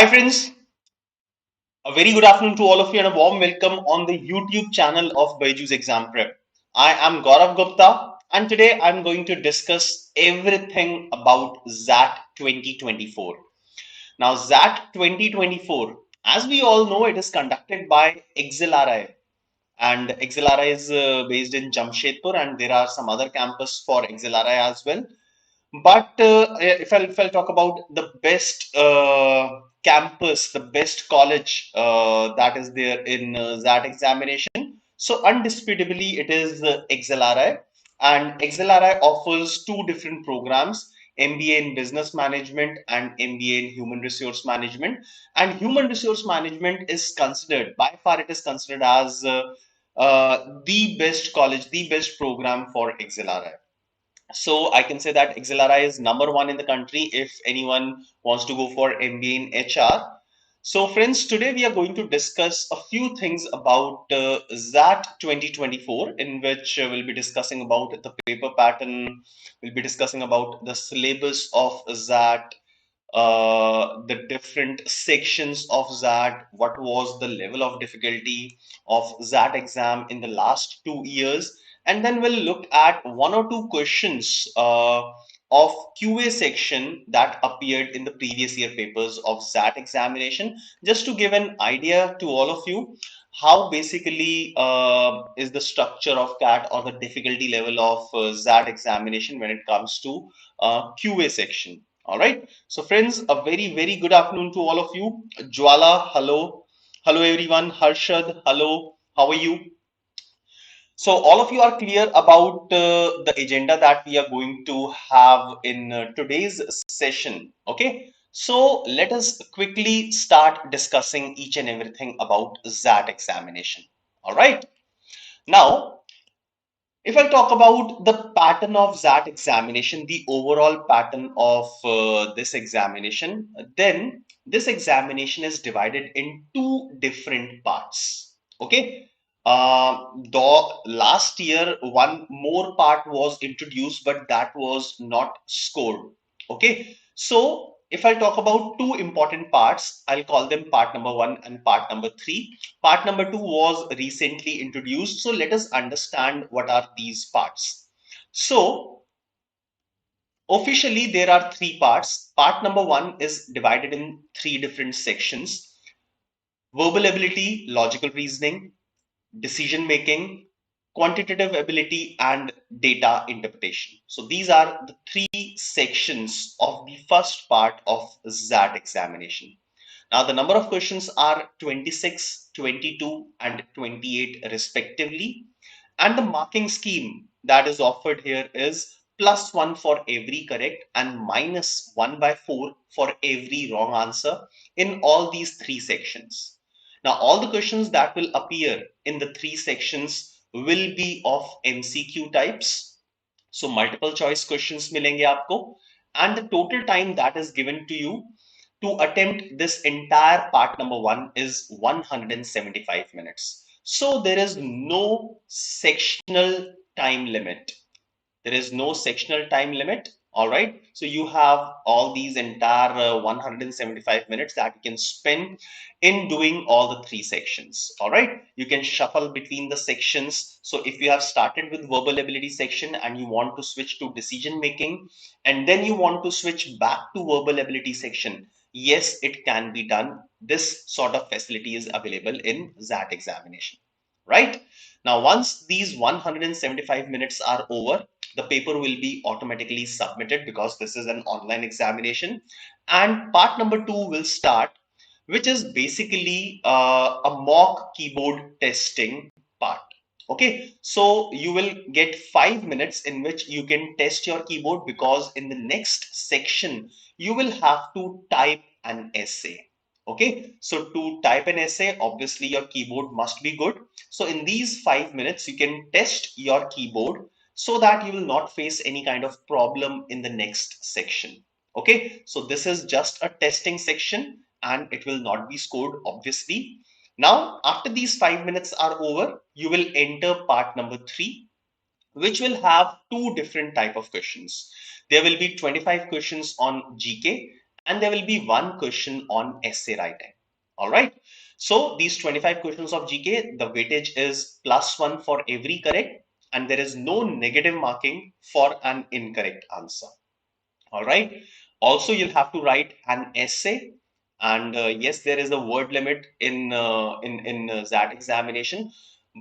Hi friends, a very good afternoon to all of you and a warm welcome on the YouTube channel of BYJU'S Exam Prep. I am Gaurav Gupta and today I'm going to discuss everything about XAT 2024. Now XAT 2024, as we all know, it is conducted by XLRI and XLRI is based in Jamshedpur and there are some other campus for XLRI as well. But if I'll talk about the best campus, the best college that is there in that examination, so undisputably it is XLRI, and XLRI offers two different programs. MBA in Business Management and MBA in Human Resource Management. And Human Resource Management is considered, by far, it is considered as the best college, the best program for XLRI. So I can say that XLRI is number one in the country if anyone wants to go for MBA in HR. So friends, today we are going to discuss a few things about XAT 2024, in which we'll be discussing about the paper pattern, we'll be discussing about the syllabus of XAT, the different sections of XAT, what was the level of difficulty of XAT exam in the last 2 years, and then we'll look at one or two questions of QA section that appeared in the previous year papers of XAT examination, just to give an idea to all of you how basically is the structure of CAT or the difficulty level of XAT examination when it comes to QA section. All right. So friends, a very good afternoon to all of you. Jwala, hello. Hello everyone. Harshad, hello. How are you? So all of you are clear about the agenda that we are going to have in today's session. Okay. So let us quickly start discussing each and everything about XAT examination. All right. Now, if I talk about the pattern of XAT examination, the overall pattern of this examination, then this examination is divided in two different parts. Okay. Though last year one more part was introduced, but that was not scored. Okay. So if I talk about two important parts, I'll call them part number one and part number three. Part number two was recently introduced. So let us understand what are these parts. So officially there are three parts. Part number one is divided in three different sections: verbal ability, logical reasoning, decision making, quantitative ability, and data interpretation. So these are the three sections of the first part of XAT examination. Now the number of questions are 26, 22, and 28 respectively. And the marking scheme that is offered here is +1 for every correct and -1/4 for every wrong answer in all these three sections. Now all the questions that will appear in the three sections will be of MCQ types. So multiple choice questions milenge aapko, and the total time that is given to you to attempt this entire part number one is 175 minutes. So there is no sectional time limit. There is no sectional time limit. All right. So you have all these entire 175 minutes that you can spend in doing all the three sections. All right. You can shuffle between the sections. So if you have started with verbal ability section and you want to switch to decision making, and then you want to switch back to verbal ability section, yes, it can be done. This sort of facility is available in XAT examination. Right. Now, once these 175 minutes are over, the paper will be automatically submitted because this is an online examination, and part number two will start, which is basically a mock keyboard testing part. Okay, so you will get 5 minutes in which you can test your keyboard, because in the next section you will have to type an essay. Okay, so to type an essay, obviously your keyboard must be good. So in these 5 minutes you can test your keyboard so that you will not face any kind of problem in the next section. Okay, so this is just a testing section and it will not be scored, obviously. Now, after these 5 minutes are over, you will enter part number three, which will have two different type of questions. There will be 25 questions on GK and there will be one question on essay writing. All right. So these 25 questions of GK, the weightage is +1 for every correct, and there is no negative marking for an incorrect answer. All right. Also, you'll have to write an essay, and yes, there is a word limit in that examination.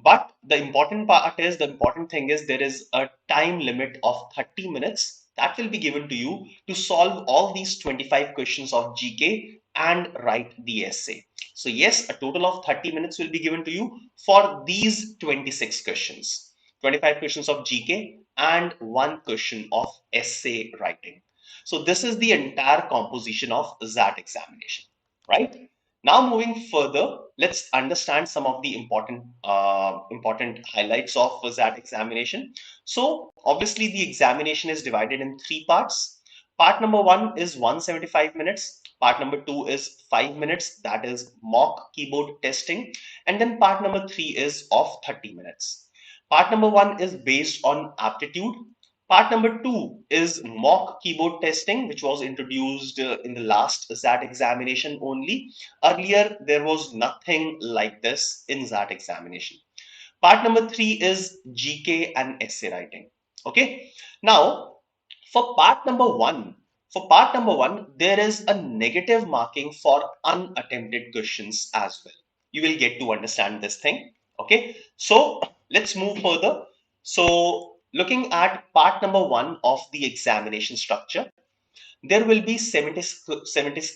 But the important thing is there is a time limit of 30 minutes that will be given to you to solve all these 25 questions of GK and write the essay. So yes, a total of 30 minutes will be given to you for these 26 questions, 25 questions of GK and one question of essay writing. So this is the entire composition of XAT examination, right? Now moving further, let's understand some of the important highlights of XAT examination. So obviously the examination is divided in three parts. Part number one is 175 minutes. Part number two is 5 minutes, that is mock keyboard testing. And then part number three is of 30 minutes. Part number one is based on aptitude. Part number two is mock keyboard testing, which was introduced in the last XAT examination only. Earlier, there was nothing like this in XAT examination. Part number three is GK and essay writing. Okay. Now, for part number one, there is a negative marking for unattempted questions as well. You will get to understand this thing. Okay. So let's move further. So looking at part number one of the examination structure, there will be 70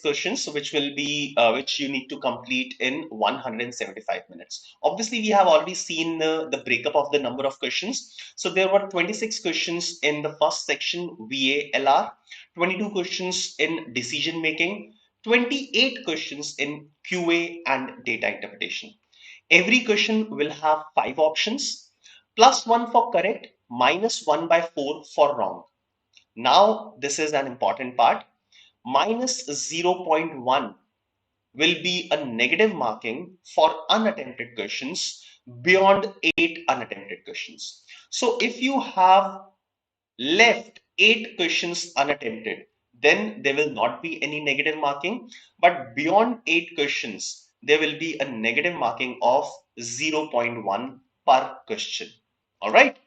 questions which you need to complete in 175 minutes. Obviously, we have already seen the breakup of the number of questions. So there were 26 questions in the first section, VALR, 22 questions in decision making, 28 questions in QA and data interpretation. Every question will have 5 options, +1 for correct, -1/4 for wrong. Now, this is an important part. -0.1 will be a negative marking for unattempted questions beyond 8 unattempted questions. So if you have left 8 questions unattempted, then there will not be any negative marking. But beyond 8 questions, there will be a negative marking of 0.1 per question. All right.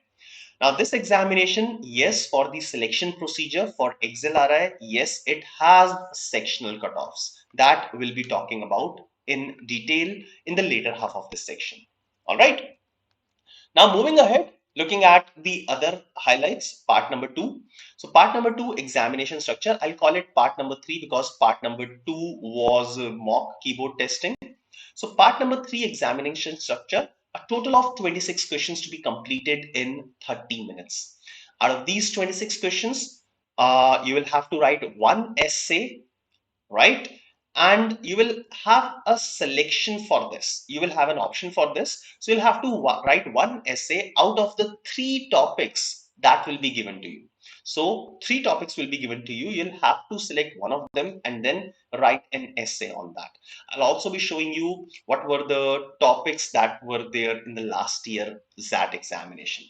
Now, this examination, yes, for the selection procedure for XLRI, yes, it has sectional cutoffs that we'll be talking about in detail in the later half of this section. All right. Now, moving ahead, looking at the other highlights, part number two. So, part number two, examination structure. I'll call it part number three because part number two was mock keyboard testing. So, part number three, examination structure. A total of 26 questions to be completed in 30 minutes. Out of these 26 questions, you will have to write one essay, right? And you will have a selection for this. You will have an option for this. So you'll have to write one essay out of the 3 topics that will be given to you. So 3 topics will be given to you. You'll have to select one of them and then write an essay on that. I'll also be showing you what were the topics that were there in the last year XAT examination.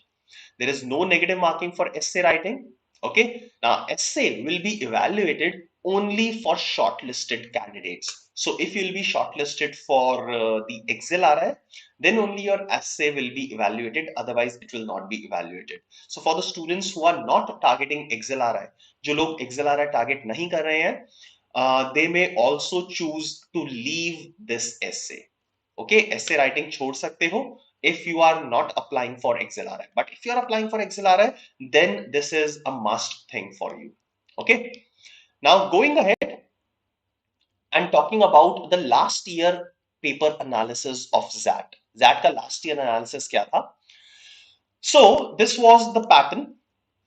There is no negative marking for essay writing. Okay. Now, essay will be evaluated only for shortlisted candidates. So, if you will be shortlisted for the XLRI, then only your essay will be evaluated. Otherwise, it will not be evaluated. So, for the students who are not targeting XLRI, जो लोग XLRI target नहीं कर रहे हैं, they may also choose to leave this essay. Okay, essay writing छोड़ सकते हो if you are not applying for XLRI. But if you are applying for XLRI, then this is a must thing for you. Okay. Now going ahead and talking about the last year paper analysis of XAT. XAT का last year analysis क्या था? So this was the pattern.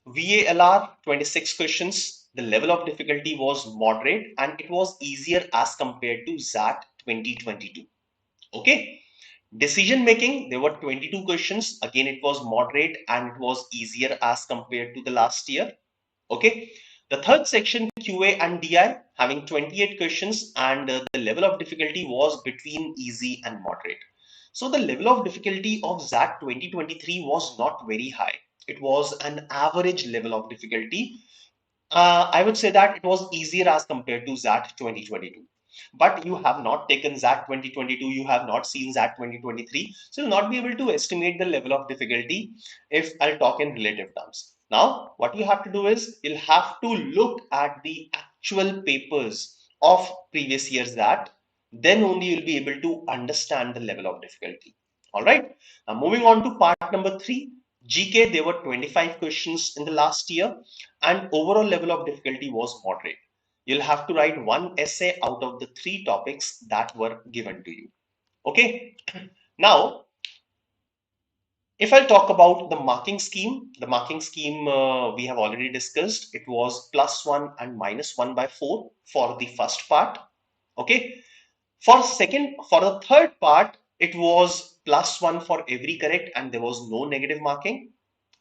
VALR 26 questions. The level of difficulty was moderate and it was easier as compared to XAT 2022. Okay. Decision making, there were 22 questions. Again, it was moderate and it was easier as compared to the last year. Okay. The third section, QA and DI, having 28 questions, and the level of difficulty was between easy and moderate. So the level of difficulty of XAT 2023 was not very high. It was an average level of difficulty. I would say that it was easier as compared to XAT 2022. But you have not taken XAT 2022, you have not seen XAT 2023, so you'll not be able to estimate the level of difficulty if I'll talk in relative terms. Now, what you have to do is you'll have to look at the actual papers of previous years XAT, then only you'll be able to understand the level of difficulty. All right. Now, moving on to part number 3, GK, there were 25 questions in the last year and overall level of difficulty was moderate. You'll have to write one essay out of the 3 topics that were given to you. Okay. Now, if I talk about the marking scheme we have already discussed. It was +1 and -1/4 for the first part. Okay. For the third part, it was +1 for every correct and there was no negative marking.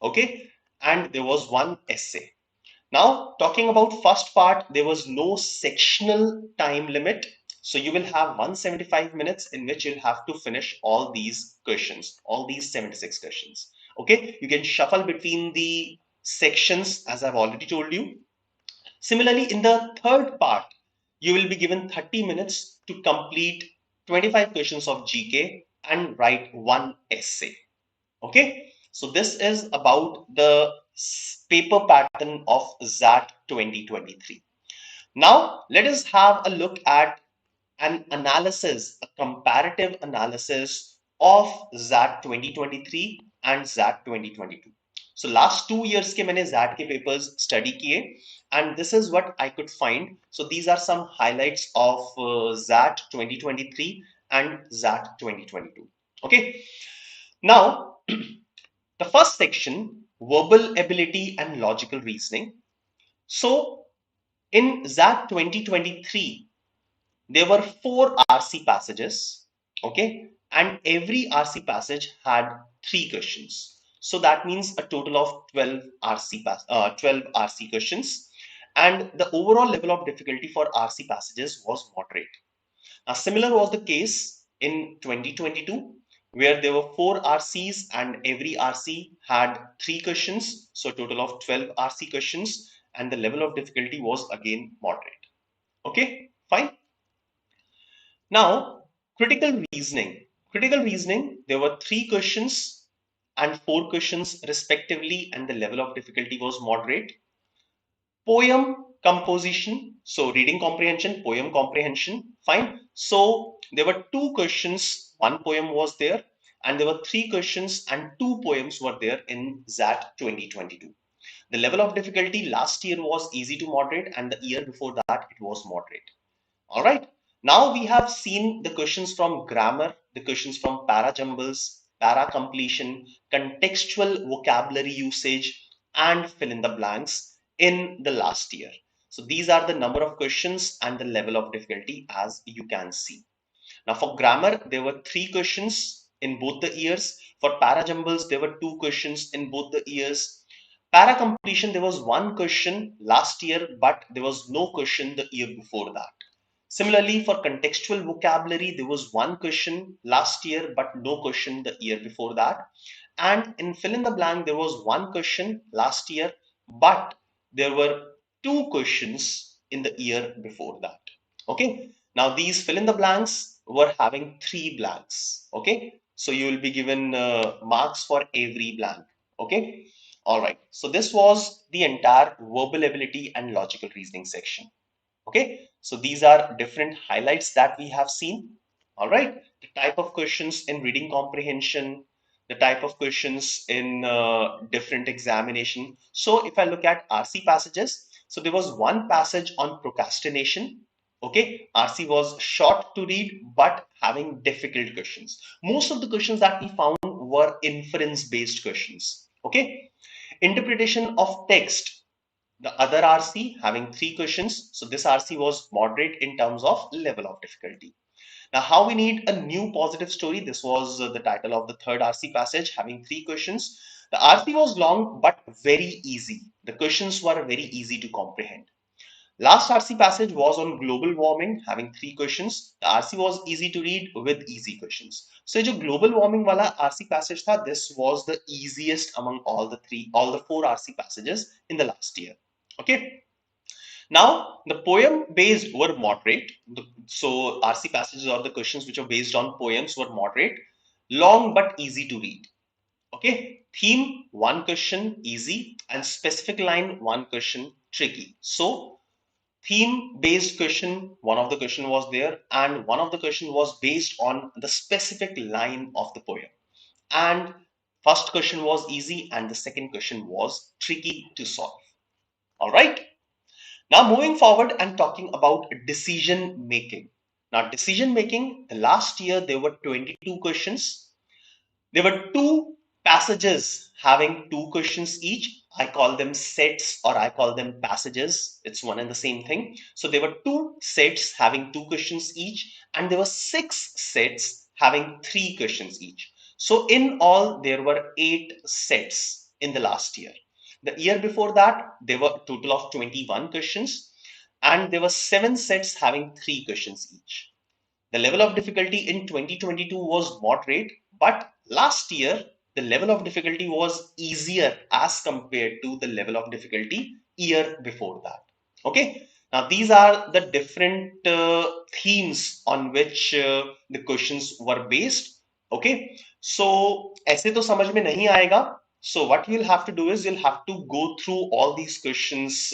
Okay. And there was one essay. Now, talking about first part, there was no sectional time limit. So you will have 175 minutes in which you'll have to finish all these questions, all these 76 questions. Okay, you can shuffle between the sections as I've already told you. Similarly, in the third part, you will be given 30 minutes to complete 25 questions of GK and write one essay. Okay, so this is about the paper pattern of XAT 2023. Now, let us have a look at an analysis, a comparative analysis of XAT 2023 and XAT 2022. So last 2 years के मैंने XAT के papers study किए and this is what I could find. So these are some highlights of XAT 2023 and XAT 2022. Okay, now the first section, verbal ability and logical reasoning. So in XAT 2023, there were 4 RC passages, okay, and every RC passage had 3 questions. So that means a total of 12 RC questions, and the overall level of difficulty for RC passages was moderate. Now, similar was the case in 2022, where there were 4 RCs and every RC had 3 questions, so a total of 12 RC questions, and the level of difficulty was again moderate. Okay, fine. Now, critical reasoning. Critical reasoning, there were 3 questions and 4 questions respectively, and the level of difficulty was moderate. Poem composition, so reading comprehension, poem comprehension, fine. So there were 2 questions, 1 poem was there, and there were 3 questions and 2 poems were there in XAT 2022. The level of difficulty last year was easy to moderate, and the year before that it was moderate. All right. Now we have seen the questions from grammar, the questions from para jumbles, para completion, contextual vocabulary usage, and fill in the blanks in the last year. So these are the number of questions and the level of difficulty as you can see. Now for grammar, there were 3 questions in both the years. For para jumbles, there were 2 questions in both the years. Para completion, there was 1 question last year, but there was no question the year before that. Similarly, for contextual vocabulary, there was 1 question last year, but no question the year before that. And in fill in the blank, there was 1 question last year, but there were 2 questions in the year before that. Okay. Now these fill in the blanks were having 3 blanks. Okay. So you will be given marks for every blank. Okay. All right. So this was the entire verbal ability and logical reasoning section. Okay, so these are different highlights that we have seen. All right, the type of questions in reading comprehension, the type of questions in different examination. So if I look at RC passages, so there was 1 passage on procrastination. Okay, RC was short to read but having difficult questions. Most of the questions that we found were inference based questions. Okay, interpretation of text, the other RC having 3 questions. So this RC was moderate in terms of level of difficulty. Now, how we need a new positive story. This was the title of the third RC passage having 3 questions. The RC was long but very easy. The questions were very easy to comprehend. Last RC passage was on global warming having 3 questions. The RC was easy to read with easy questions. So जो global warming वाला RC passage था, this was the easiest among all the 4 RC passages in the last year. Okay. Now, the poem based were moderate. So, RC passages or the questions which are based on poems were moderate, long but easy to read. Okay, theme one question easy and specific line one question tricky. So, theme based question, one of the question was there, and one of the question was based on the specific line of the poem. And first question was easy and the second question was tricky to solve. All right. Now, moving forward and talking about decision making. Now, decision making, the last year there were 22 questions. There were two passages having two questions each. I call them sets or I call them passages. It's one and the same thing. So there were two sets having two questions each, and there were six sets having three questions each. So in all, there were eight sets in the last year. The year before that, there were a total of 21 questions, and there were seven sets having three questions each. The level of difficulty in 2022 was moderate, but last year the level of difficulty was easier as compared to the level of difficulty year before that. Okay. Now these are the different themes on which the questions were based. Okay. So ऐसे तो समझ में नहीं आएगा. So what you'll have to do is you'll have to go through all these questions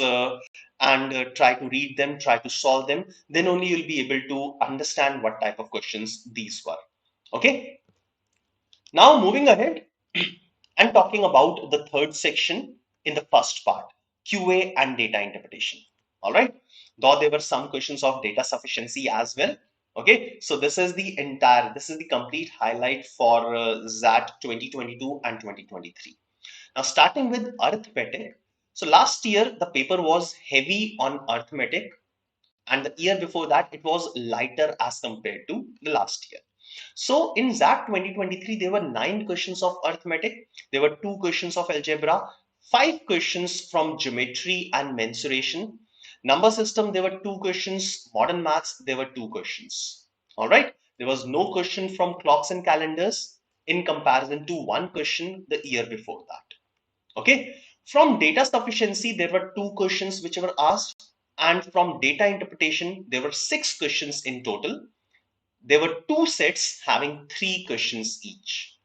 and try to read them, try to solve them. Then only you'll be able to understand what type of questions these were. Okay. Now moving ahead and talking about the third section in the first part, QA and data interpretation. All right. Though there were some questions of data sufficiency as well. Okay. So this is the complete highlight for XAT 2022 and 2023. Now starting with arithmetic. So last year the paper was heavy on arithmetic, and the year before that it was lighter as compared to the last year. So in XAT 2023 there were 9 questions of arithmetic, there were 2 questions of algebra, 5 questions from geometry and mensuration, number system there were 2 questions, modern maths there were 2 questions. All right, there was no question from clocks and calendars in comparison to one question the year before that. Okay, from data sufficiency, there were 2 questions which were asked, and from data interpretation, there were 6 questions in total. There were 2 sets having 3 questions each.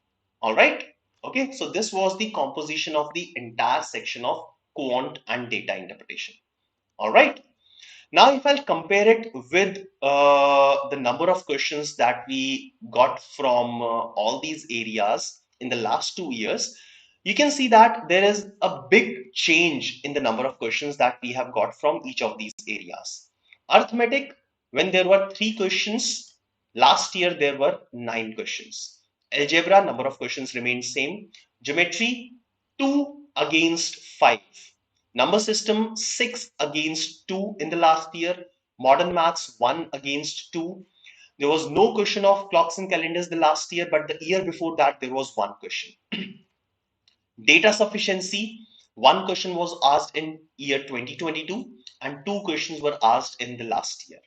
All right. Okay, so this was the composition of the entire section of quant and data interpretation. All right. Now, if I'll compare it with the number of questions that we got from all these areas in the last 2 years, you can see that there is a big change in the number of questions that we have got from each of these areas. Arithmetic, when there were 3 questions, last year there were 9 questions. Algebra, number of questions remained same. Geometry, 2 against 5. Number system 6 against 2 in the last year. Modern maths 1 against 2. There was no question of clocks and calendars the last year, but the year before that there was one question. Data sufficiency, one question was asked in year 2022 and 2 questions were asked in the last year.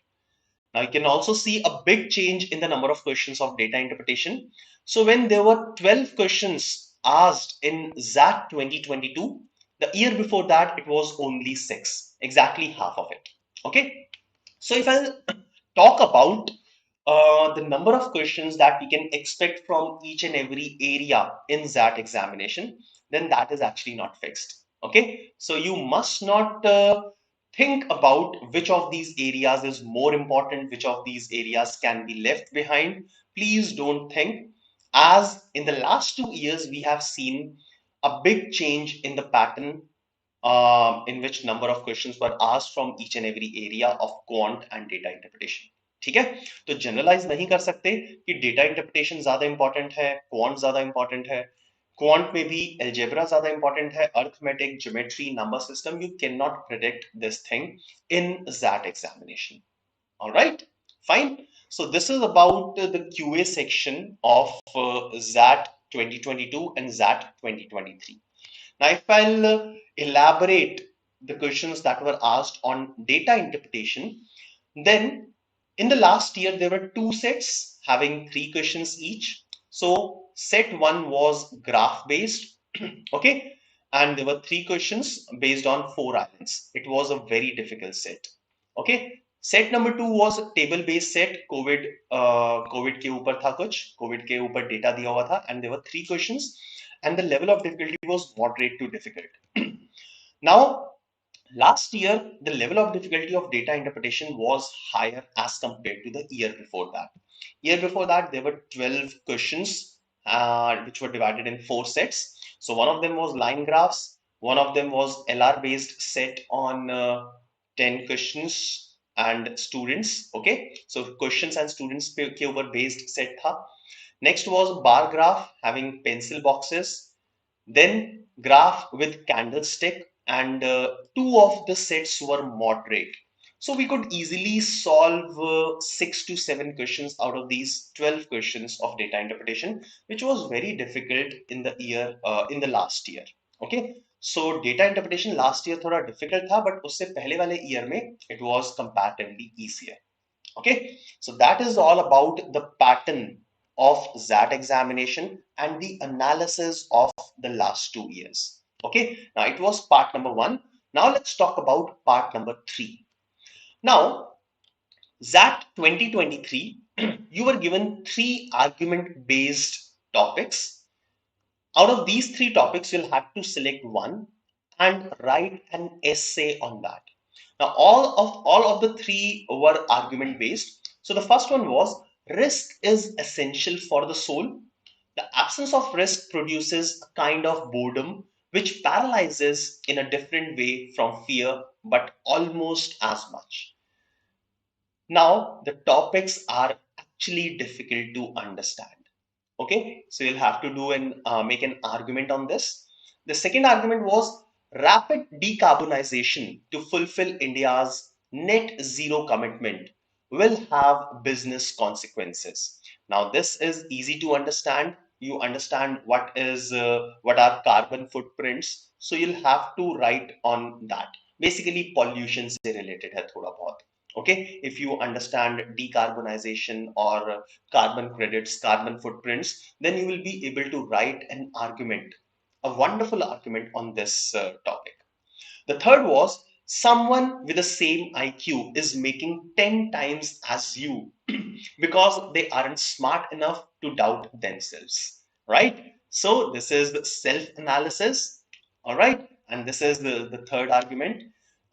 Now you can also see a big change in the number of questions of data interpretation. So when there were 12 questions asked in XAT 2022, the year before that it was only 6, exactly half of it. Okay. So if I talk about the number of questions that we can expect from each and every area in XAT examination, then that is actually not fixed. Okay. So you must not think about which of these areas is more important, which of these areas can be left behind. Please don't think, as in the last 2 years we have seen a big change in the pattern in which number of questions were asked from each and every area of quant and data interpretation. ठीक है, तो generalise नहीं कर सकते कि data interpretation ज्यादा important है, quant ज्यादा इंपॉर्टेंट है. क्वांट में भी एल्जेब्रा ज्यादा इंपॉर्टेंट है, arithmetic, geometry, number system. You can not predict this thing in that examination. All right, fine. So this is about the QA section of XAT 2022 and XAT 2023. Now, if I'll elaborate the questions that were asked on data interpretation, then in the last year there were 2 sets having 3 questions each. So set 1 was graph based. Okay, and there were 3 questions based on 4 islands. It was a very difficult set. Okay. Set number 2 was table based set. COVID के ऊपर था कुछ, COVID के ऊपर data दिया हुआ था, and there were 3 questions, and the level of difficulty was moderate to difficult. Now, last year, the level of difficulty of data interpretation was higher as compared to the year before that. Year before that, there were 12 questions, which were divided in 4 sets. So one of them was line graphs, one of them was LR based set on 10 questions and students. Okay, so questions and students के ऊपर based set था. Next was bar graph having pencil boxes, then graph with candlestick, and 2 of the sets were moderate. So we could easily solve 6 to 7 questions out of these 12 questions of data interpretation, which was very difficult in the last year. Okay, so data interpretation last year थोड़ा difficult था, but उससे पहले वाले year में it was comparatively easier. Okay, so that is all about the pattern of XAT examination and the analysis of the last 2 years. Okay, now it was part number 1. Now let's talk about part number 3. Now, XAT 2023, you were given 3 argument-based topics. Out of these 3 topics, you'll have to select one and write an essay on that. Now, all of the 3 were argument based. So the first one was risk is essential for the soul. The absence of risk produces a kind of boredom which paralyzes in a different way from fear, but almost as much. Now, the topics are actually difficult to understand. Okay, so you'll have to do and make an argument on this. The second argument was rapid decarbonization to fulfill India's net zero commitment will have business consequences. Now, this is easy to understand. You understand what are carbon footprints, so you'll have to write on that. Basically, pollution से related है थोड़ा बहुत. Okay, if you understand decarbonization or carbon credits, carbon footprints, then you will be able to write an argument, a wonderful argument on this topic. The third was someone with the same IQ is making 10 times as you because they aren't smart enough to doubt themselves, right? So this is the self-analysis, all right? And this is the third argument.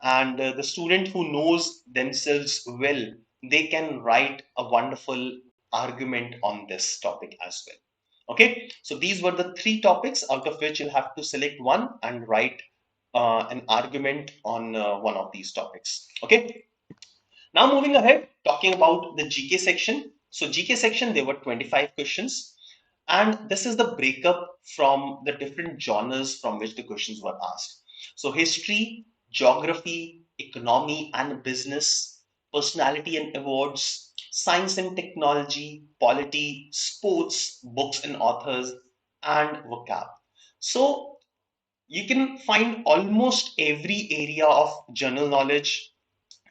And the student who knows themselves well, they can write a wonderful argument on this topic as well. Okay, so these were the 3 topics out of which you'll have to select one and write an argument on one of these topics. Okay, now moving ahead, talking about the GK section. So GK section, there were 25 questions, and this is the breakup from the different genres from which the questions were asked. So history, geography, economy and business, personality and awards, science and technology, polity, sports, books and authors, and vocab. So you can find almost every area of general knowledge,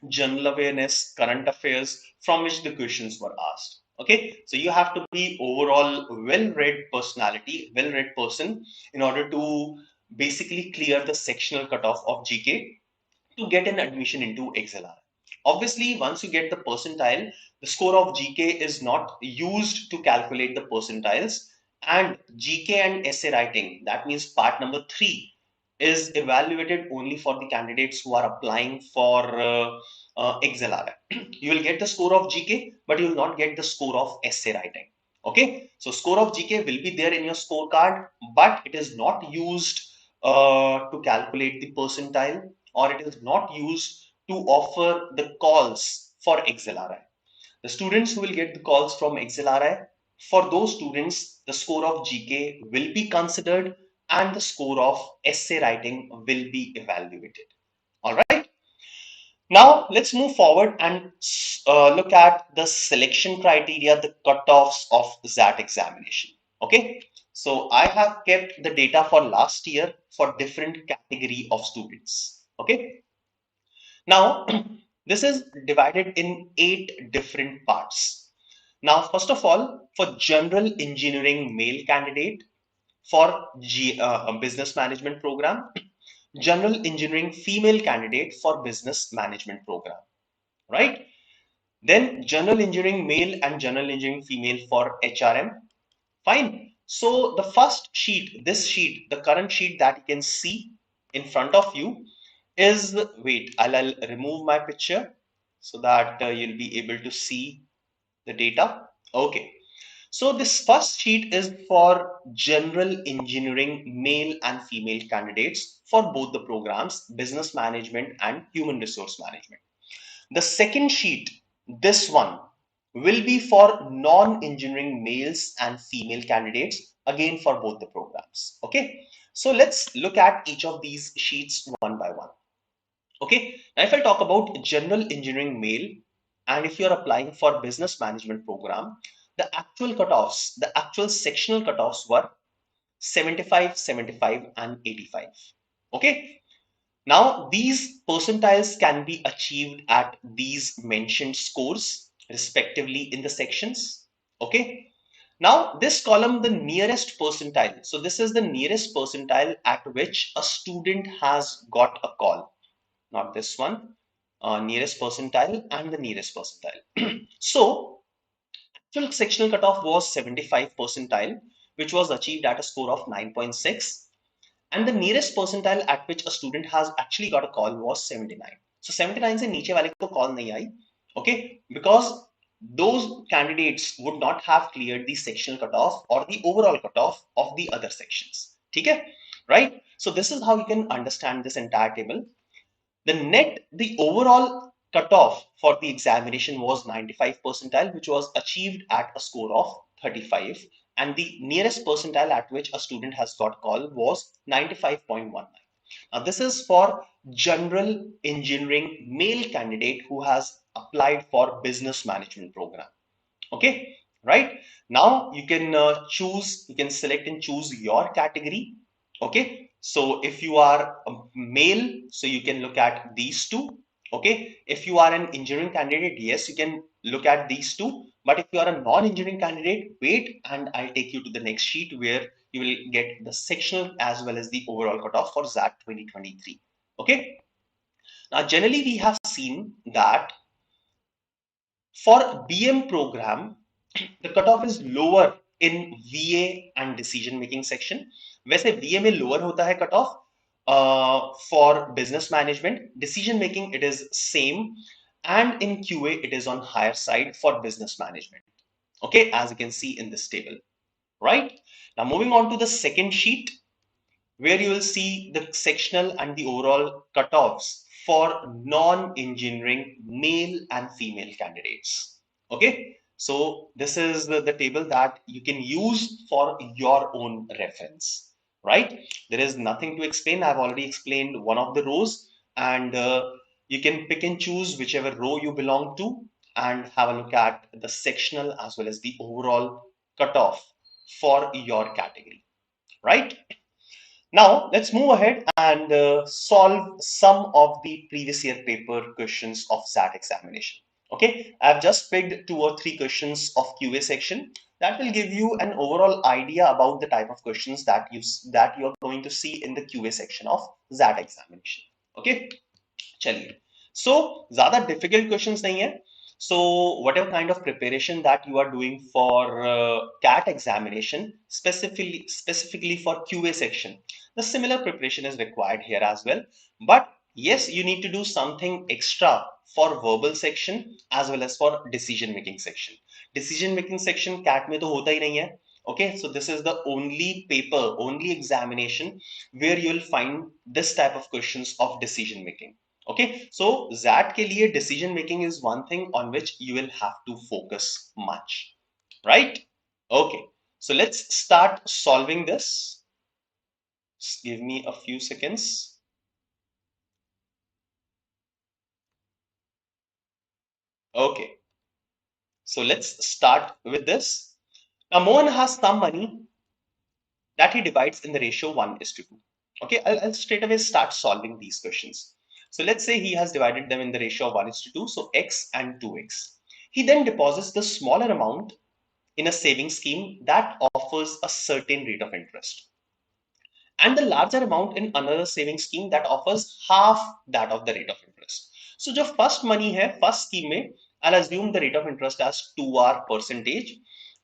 general awareness, current affairs from which the questions were asked. Okay, so you have to be overall well-read personality, well-read person in order to basically clear the sectional cutoff of GK to get an admission into XLR. Obviously, once you get the percentile, the score of GK is not used to calculate the percentiles, and GK and essay writing, that means part number 3, is evaluated only for the candidates who are applying for XLR. You will get the score of GK, but you will not get the score of essay writing. Okay, so score of GK will be there in your scorecard, but it is not used to calculate the percentile, or it is not used to offer the calls for XLRI. The students who will get the calls from XLRI, for those students, the score of GK will be considered and the score of essay writing will be evaluated. All right. Now let's move forward and look at the selection criteria, the cutoffs of XAT examination. Okay. So I have kept the data for last year for different category of students. Okay. Now, this is divided in 8 different parts. Now, first of all, for general engineering male candidate, for business management program, general engineering female candidate for business management program, right? Then general engineering male and general engineering female for HRM. Fine. So the first sheet, this sheet, the current sheet that you can see in front of you is, wait, I'll remove my picture so that you'll be able to see the data. Okay. So this first sheet is for general engineering male and female candidates for both the programs, business management and human resource management. The second sheet, this one, will be for non-engineering males and female candidates, again for both the programs. Okay, so let's look at each of these sheets one by one. Okay, now if I talk about general engineering male, and if you're applying for business management program, the actual cutoffs, the actual sectional cutoffs were 75, 75, and 85. Okay, now, these percentiles can be achieved at these mentioned scores respectively in the sections. Okay. Now, this column, the nearest percentile. So, this is the nearest percentile at which a student has got a call. Not this one, nearest percentile and the nearest percentile. So, actual sectional cutoff was 75 percentile, which was achieved at a score of 9.6. And the nearest percentile at which a student has actually got a call was 79. So 79 से नीचे वाले को call नहीं आई, okay, because those candidates would not have cleared the sectional cutoff or the overall cutoff of the other sections. ठीक है, right? So this is how you can understand this entire table. The overall cutoff for the examination was 95 percentile, which was achieved at a score of 35, and the nearest percentile at which a student has got call was 95.19. Now, this is for general engineering male candidate who has applied for business management program. Okay, right? Now you can you can select and choose your category. Okay, so if you are a male, so you can look at these two. Okay, if you are an engineering candidate, yes, you can look at these two. But if you are a non-engineering candidate, wait, and I'll take you to the next sheet where you will get the sectional as well as the overall cutoff for XAT 2023. Okay, now generally we have seen that for BM program, the cutoff is lower in VA and decision making section. वैसे VA में lower होता है cutoff, for business management, decision making it is same, and in QA it is on higher side for business management. Okay, as you can see in this table, right? Now moving on to the second sheet, where you will see the sectional and the overall cutoffs for non-engineering male and female candidates. Okay, so this is the table that you can use for your own reference, right? There is nothing to explain. I've already explained one of the rows, and you can pick and choose whichever row you belong to and have a look at the sectional as well as the overall cutoff for your category, right? Now, let's move ahead and solve some of the previous year paper questions of XAT examination. Okay, I've just picked 2 or 3 questions of QA section that will give you an overall idea about the type of questions that you're going to see in the QA section of XAT examination. Okay, चलिए. So ज़्यादा difficult questions नहीं है. So whatever kind of preparation that you are doing for CAT examination, specifically for QA section, the similar preparation is required here as well. But yes, you need to do something extra for verbal section as well as for decision making section. Decision making section CAT में तो होता ही नहीं है. Okay, so this is the only paper, only examination where you will find this type of questions of decision making. Okay, so XAT के लिए decision making is one thing on which you will have to focus much, right? Okay, so let's start solving this. Just give me a few seconds. Okay, so let's start with this. Now, Mohan has some money that he divides in the ratio 1:2. Okay, I'll straight away start solving these questions. So let's say he has divided them in the ratio of 1:2, so x and 2x. He then deposits the smaller amount in a savings scheme that offers a certain rate of interest. and the larger amount in another saving scheme that offers half that of the rate of interest. So जो first money है, first scheme में I'll assume the rate of interest as 2R percentage,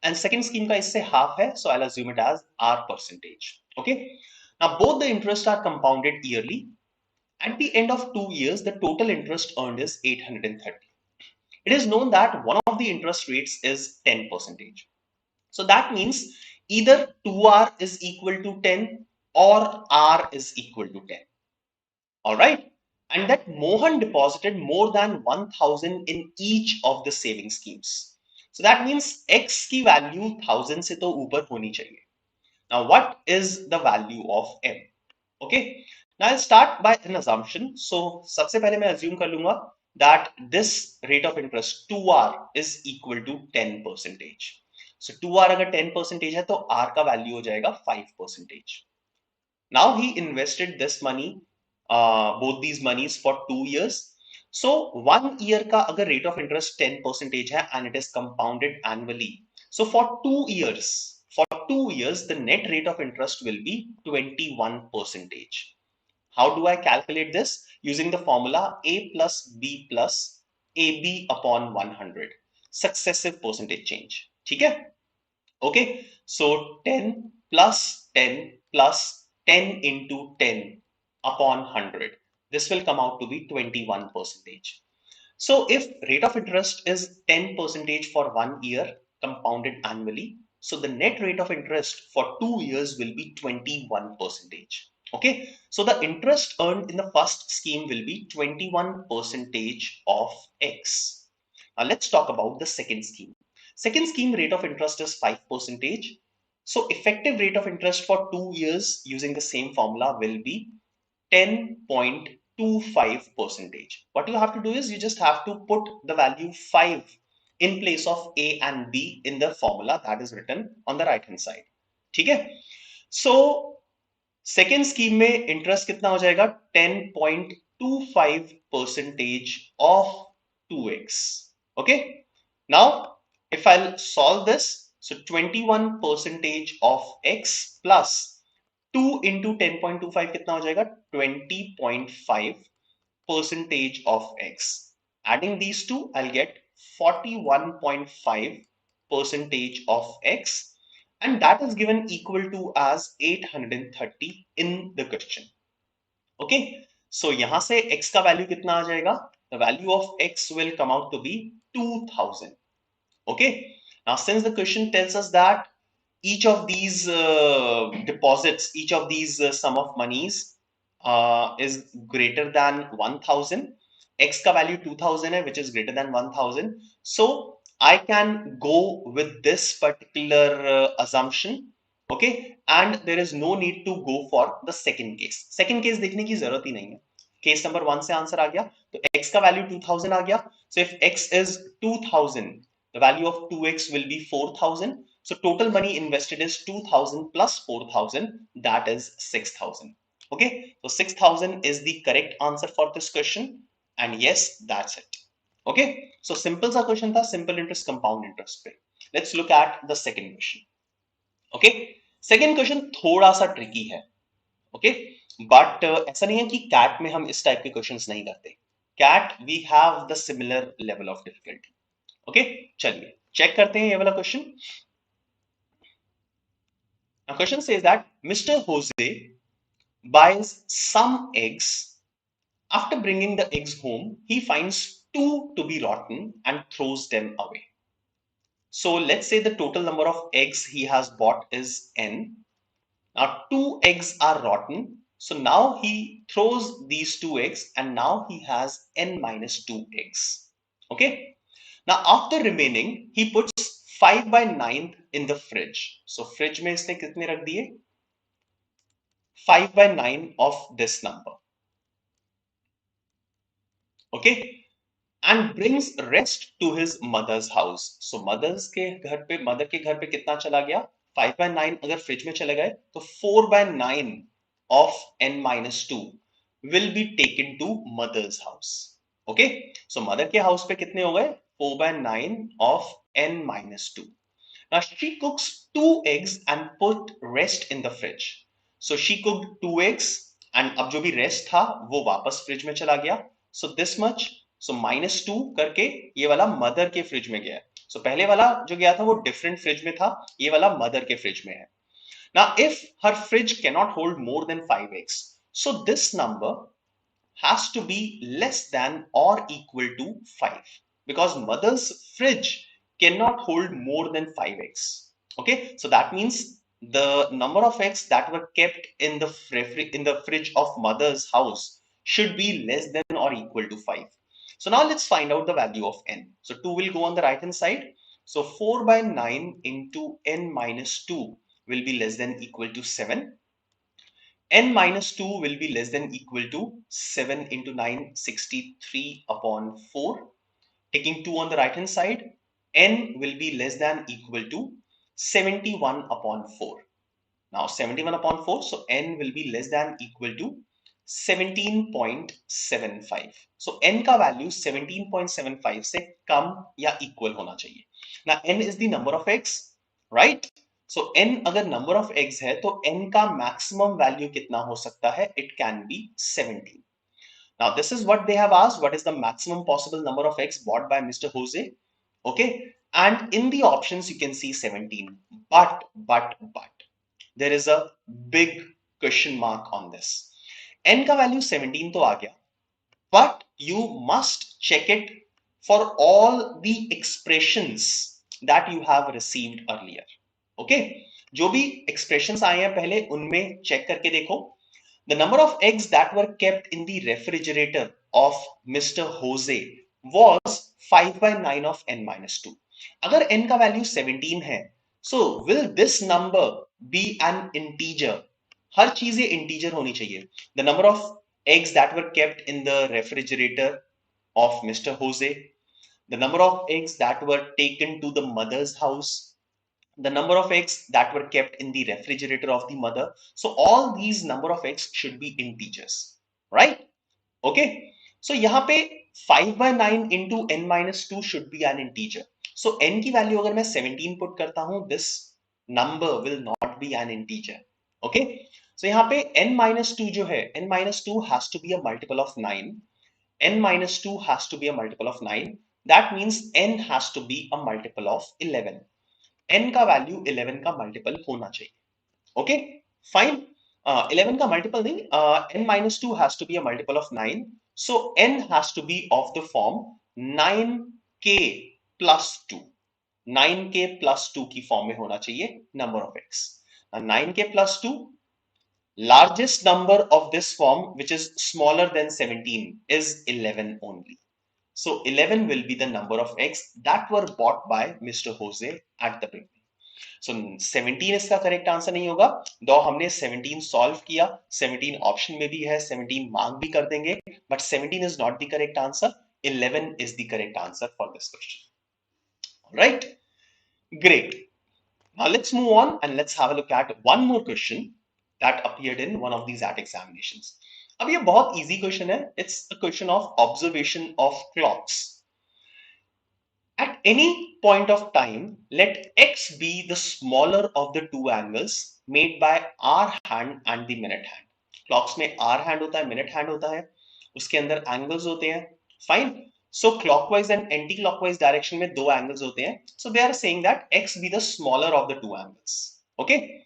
and second scheme का इससे half है, so I'll assume it as R percentage. Okay. Now both the interest are compounded yearly. At the end of 2 years, the total interest earned is 830. It is known that one of the interest rates is 10%. So that means either 2R is equal to 10 or R is equal to 10. All right. And that Mohan deposited more than 1000 in each of the saving schemes. So that means X की value 1000 से तो ऊपर होनी चाहिए. Now what is the value of M? Okay. Now I'll start by an assumption. So सबसे पहले मैं assume कर लूंगा that this rate of interest 2R is equal to 10%. So 2R अगर 10% है तो R का value हो जाएगा 5%. Now he invested this money, both these monies for 2 years. So 1 year का अगर rate of interest 10% है and it is compounded annually. So for 2 years, the net rate of interest will be 21%. How do I calculate this? Using the formula A plus B plus AB upon 100. Successive percentage change. ठीक है? Okay. So 10 plus 10 plus 10 into 10 upon 100. This will come out to be 21%. So if rate of interest is 10% for 1 year compounded annually, so the net rate of interest for 2 years will be 21%. Okay, so the interest earned in the first scheme will be 21% of X. Now let's talk about the second scheme. Second scheme rate of interest is 5%. So effective rate of interest for 2 years using the same formula will be 10.25%. What you have to do is you just have to put the value 5 in place of A and B in the formula that is written on the right hand side. ठीक है? So second scheme में interest कितना हो जाएगा? 10.25% of 2x. Okay? Now if I'll solve this, so 21% of x plus 2 into 10.25 कितना हो जाएगा? 20.5% of x. Adding these two, I'll get 41.5% of x, and that is given equal to as 830 in the question. Okay, so यहाँ से x का value कितना आ जाएगा? The value of x will come out to be 2000. Okay, now since the question tells us that each of these deposits, each of these sum of monies is greater than 1000, x ka value 2000 hai, which is greater than 1000. So I can go with this particular assumption. Okay, and there is no need to go for the second case. Second case देखने की जरूरत ही नहीं है. Case number 1 से answer आ गया, तो x का value 2000 आ गया. So if x is 2000, the value of 2x will be 4000. So total money invested is 2000 plus 4000, that is 6000. Okay, so 6000 is the correct answer for this question, and yes, that's it. Okay, so simple सा question था, simple interest compound interest पे. Let's look at the second question. Okay, second question थोड़ा सा tricky है. Okay, but ऐसा नहीं है कि CAT में हम इस टाइप के क्वेश्चंस नहीं करते. CAT we have the similar level of difficulty. Okay, चलिए चेक करते हैं ये वाला question. Now question says that Mr. Jose buys some eggs. After bringing the eggs home, he finds 2 to be rotten and throws them away. So let's say the total number of eggs he has bought is n. Now 2 eggs are rotten. So now he throws these 2 eggs and now he has n minus 2 eggs. Okay. Now after remaining, he puts 5 by 9 in the fridge. So fridge में इसने कितने रख दिए? 5 by 9 of this number. Okay, and brings rest to his mother's house. So mother के घर पे कितना चला गया? 5 by 9 अगर फ्रिज में चले गए तो 4 by 9 of n minus 2 will be taken to mother's house. Okay, so mother के house पे कितने हो गए? 4 by 9 of n minus 2. Now she cooks 2 eggs and put rest in the fridge. So she cooked 2 eggs and अब जो भी rest था वो वापस फ्रिज में चला गया. So this much. So -2 करके ये वाला मदर के फ्रिज में गया. So पहले वाला जो गया था वो डिफरेंट फ्रिज में था, ये वाला मदर के फ्रिज में है. Now if her fridge cannot hold more than 5 eggs, so this number has to be less than or equal to 5, because mother's fridge cannot hold more than 5 eggs. Okay, so that means the number of eggs that were kept in the fridge of mother's house should be less than or equal to 5. So now let's find out the value of n. So 2 will go on the right hand side. So 4 by 9 into n minus 2 will be less than equal to 7. N minus 2 will be less than equal to 7 into 9, 63 upon 4. Taking 2 on the right hand side, n will be less than equal to 71 upon 4. Now 71 upon 4, so n will be less than equal to 17.75. So n का value 17.75 से कम या equal होना चाहिए. Now n is the number of eggs, right? So n अगर number of eggs है तो n का maximum value कितना हो सकता है? It can be 17. Now this is what they have asked. What is the maximum possible number of eggs bought by Mr. Jose? Okay, and in the options you can see 17. But there is a big question mark on this. N का value 17 तो आ गया, but you must check it for all the expressions that you have received earlier. Okay, जो भी expressions आए हैं पहले उनमें check करके देखो. The number of eggs that were kept in the refrigerator of Mr. Jose was 5 by 9 of n minus 2. अगर n का value 17 है, so will this number be an integer? हर चीज ये integer होनी चाहिए. The number of eggs that were kept in the refrigerator of Mr. Jose, the number of eggs that were taken to the mother's house, the number of eggs that were kept in the refrigerator of the mother. So all these number of eggs should be integers, right? Okay, so यहाँ पे 5 by 9 into n minus 2 should be an integer. So n की value अगर मैं 17 put करता हूँ, this number will not be an integer. Okay, so यहाँ पे n minus 2 जो है, n minus 2 has to be a multiple of 9. n minus 2 has to be a multiple of 9. That means n has to be a multiple of 11. n का value 11 का multiple होना चाहिए. Okay fine. 11 का multiple नहीं, n minus 2 has to be a multiple of 9. So n has to be of the form 9k plus 2. 9k plus 2 की form में होना चाहिए number of x. 9k plus 2, largest number of this form which is smaller than 17 is 11 only. So 11 will be the number of eggs that were bought by Mr. Jose at the beginning. So 17 इसका correct answer नहीं होगा, दो हमने 17 solve किया, 17 option में भी है, 17 mark भी कर देंगे, but 17 is not the correct answer. 11 is the correct answer for this question. All right, great. Now let's move on and let's have a look at one more question that appeared in one of these AT examinations. अब ये बहुत easy question है. It's a question of observation of clocks. At any point of time, let x be the smaller of the two angles made by hour hand and the minute hand. Clocks में hour hand होता है, minute hand होता है, उसके अंदर angles होते हैं. Fine. So clockwise and anti-clockwise direction में दो angles होते हैं. So they are saying that x be the smaller of the two angles. Okay.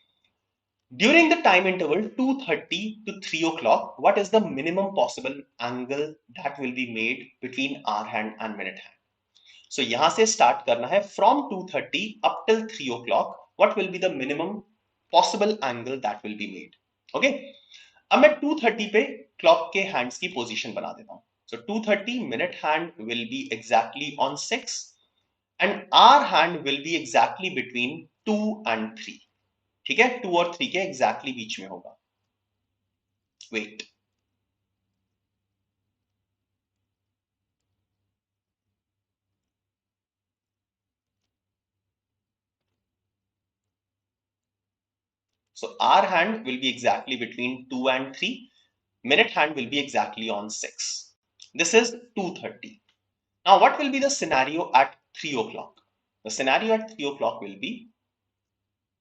During the time interval 2:30 to 3 o'clock, what is the minimum possible angle that will be made between hour hand and minute hand? So यहां से start करना है from 2:30 up till 3 o'clock. What will be the minimum possible angle that will be made? Okay. अब मैं 2:30 पे clock के hands की position बना देता हूं. So 2:30 minute hand will be exactly on 6 and hour hand will be exactly between 2 and 3. ठीक है, 2 और 3 के exactly बीच में होगा. Wait. So hour hand will be exactly between 2 and 3. Minute hand will be exactly on 6. This is 2:30. Now what will be the scenario at 3 o'clock? The scenario at 3 o'clock will be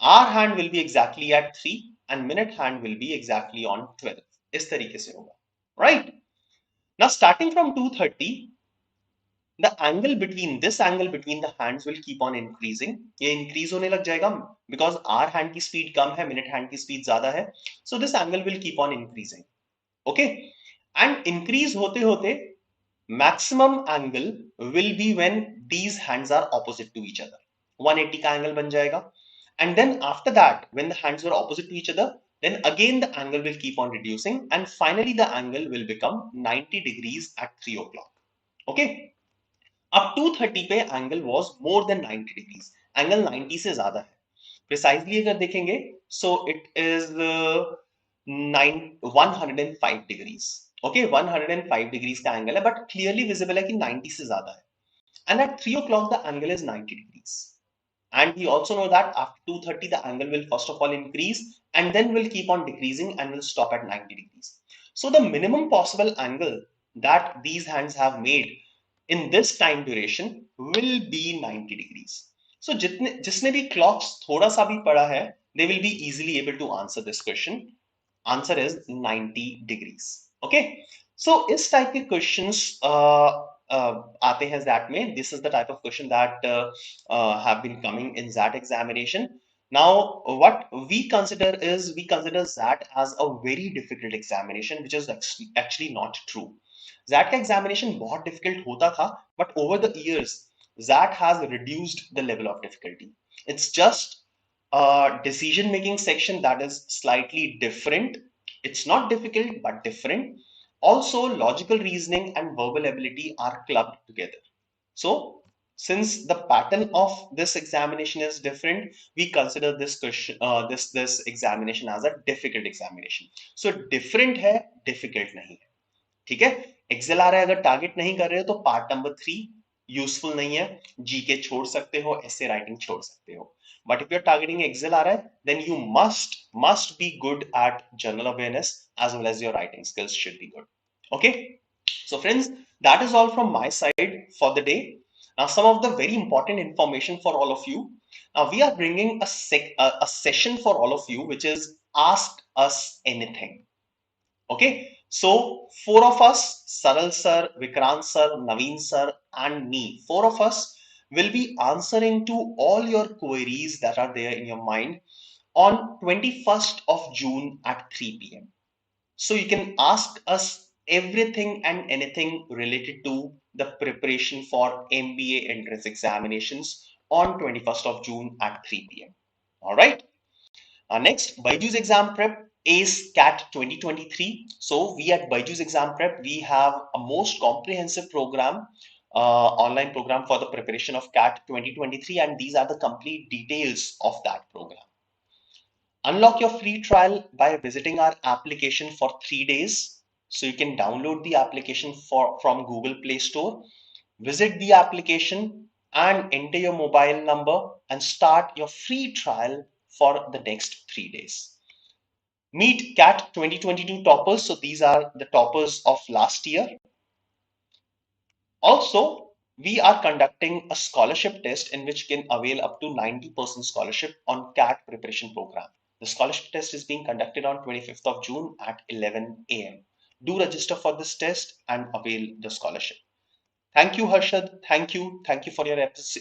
hour hand will be exactly at 3. and minute hand will be exactly on 12. इस तरीके से होगा, right? Now starting from 2:30, the angle between this angle between the hands will keep on increasing. ये increase होने लग जाएगा because our hand की speed कम है, minute hand की speed ज़्यादा है. So this angle will keep on increasing. Okay, and increase होते होते maximum angle will be when these hands are opposite to each other. 180 का angle बन जाएगा. And then after that, when the hands were opposite to each other, then again the angle will keep on reducing, and finally the angle will become 90 degrees at 3 o'clock. Okay. अब 2:30 पे angle was more than 90 degrees, angle 90 से ज्यादा है. Precisely अगर देखेंगे so it is 105 degrees. Okay, 105 degrees का angle है, but clearly visible है कि 90 से ज्यादा है. And at 3 o'clock the angle is 90 degrees. And we also know that after 2:30 the angle will first of all increase and then will keep on decreasing and will stop at 90 degrees. So the minimum possible angle that these hands have made in this time duration will be 90 degrees. So जिसने भी clocks थोड़ा सा भी पढ़ा है, they will be easily able to answer this question. Answer is 90 degrees. Okay, so इस type के questions आते हैं ZAT में. This is the type of question that have been coming in ZAT examination. Now, what we consider is we consider ZAT as a very difficult examination, which is actually not true. ZAT का examination बहुत difficult होता था, but over the years, ZAT has reduced the level of difficulty. It's just a decision making section that is slightly different. It's not difficult, but different. Also, logical reasoning and verbal ability are clubbed together. So, since the pattern of this examination is different, we consider this question, this examination as a difficult examination. So, different है, difficult नहीं है. ठीक है, Excel आ रहा है, अगर target नहीं कर रहे हो तो पार्ट नंबर 3 यूजफुल नहीं है. जीके छोड़ सकते हो, ऐसे राइटिंग छोड़ सकते हो. But if you're targeting excel आ रहा है, then you must be good at general awareness as well as your writing skills should be good. Okay, so friends, that is all from my side for the day. Now, some of the very important information for all of you. Now, we are bringing a session for all of you, which is Ask Us Anything. Okay, so four of us, Saral sir, Vikrant sir, Naveen sir, and me, four of us will be answering to all your queries that are there in your mind on 21st of June at 3 p.m. So you can ask us everything and anything related to the preparation for MBA entrance examinations on 21st of June at 3 p.m. All right. Next, BYJU'S exam prep is CAT 2023. So we at BYJU'S exam prep, we have a most comprehensive program, online program for the preparation of CAT 2023, and these are the complete details of that program. Unlock your free trial by visiting our application for 3 days. So you can download the application from Google Play Store, visit the application and enter your mobile number and start your free trial for the next 3 days. Meet CAT 2022 toppers. So these are the toppers of last year. Also, we are conducting a scholarship test in which you can avail up to 90% scholarship on CAT preparation program. The scholarship test is being conducted on 25th of June at 11 a.m. Do register for this test and avail the scholarship. Thank you, Harshad. Thank you. Thank you for your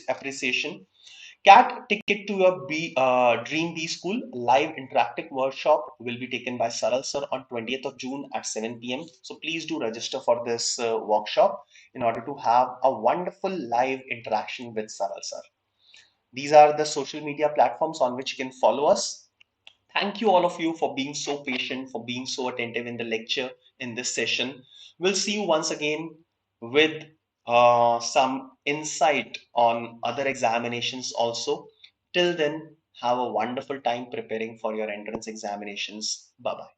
appreciation. CAT ticket to your Dream B School live interactive workshop will be taken by Saral sir on 20th of June at 7 p.m. So please do register for this workshop in order to have a wonderful live interaction with Saral sir. These are the social media platforms on which you can follow us. Thank you all of you for being so patient, for being so attentive in the lecture in this session. We'll see you once again with some insight on other examinations also. Till then, have a wonderful time preparing for your entrance examinations. Bye-bye.